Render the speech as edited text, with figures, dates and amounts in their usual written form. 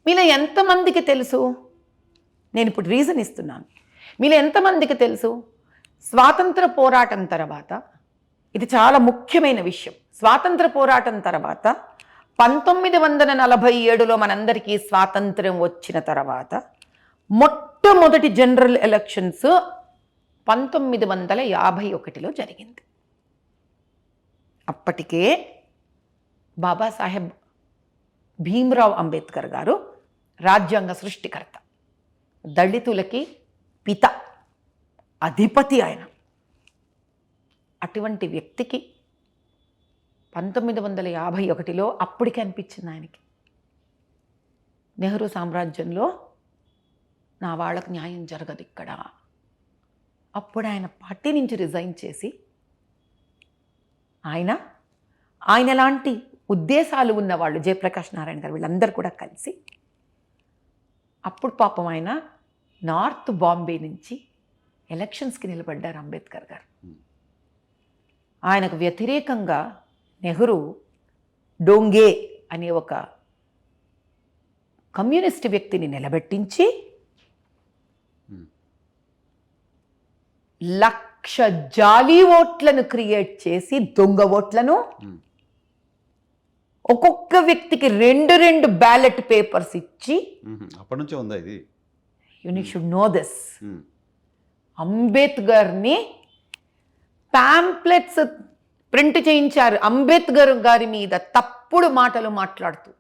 మీలో ఎంతమందికి తెలుసు, నేను ఇప్పుడు రీజన్ ఇస్తున్నాను, మీలో ఎంతమందికి తెలుసు స్వాతంత్ర పోరాటం తర్వాత, ఇది చాలా ముఖ్యమైన విషయం, స్వాతంత్ర పోరాటం తర్వాత 1947లో మనందరికీ స్వాతంత్ర్యం వచ్చిన తర్వాత మొట్టమొదటి జనరల్ ఎలక్షన్స్ 1951లో జరిగింది. అప్పటికే బాబాసాహెబ్ భీమ్రావ్ అంబేద్కర్ గారు రాజ్యాంగ సృష్టికర్త, దళితులకి పిత, అధిపతి ఆయన. అటువంటి వ్యక్తికి 1951లో అప్పటికే అనిపించింది ఆయనకి, నెహ్రూ సామ్రాజ్యంలో నా వాళ్ళకు న్యాయం జరగదు ఇక్కడ. అప్పుడు ఆయన పార్టీ నుంచి రిజైన్ చేసి ఆయన లాంటి ఉద్దేశాలు ఉన్నవాళ్ళు, జయప్రకాష్ నారాయణ గారు, వీళ్ళందరూ కూడా కలిసి అప్పుడు పాపం ఆయన నార్త్ బాంబే నుంచి ఎలక్షన్స్కి నిలబడ్డారు అంబేద్కర్ గారు. ఆయనకు వ్యతిరేకంగా నెహ్రూ డోంగే అనే ఒక కమ్యూనిస్ట్ వ్యక్తిని నిలబెట్టించి 1,00,000 జాలీ ఓట్లను క్రియేట్ చేసి, దొంగ ఓట్లను, ఒక్కొక్క వ్యక్తికి 2 బ్యాలెట్ పేపర్స్ ఇచ్చి, అప్పటి నుంచే ఉందా ఇది, యు షుడ్ నో దిస్, అంబేద్కర్ని ప్యాంప్లెట్స్ ప్రింట్ చేయించారు అంబేద్కర్ గారి మీద తప్పుడు మాటలు మాట్లాడుతూ.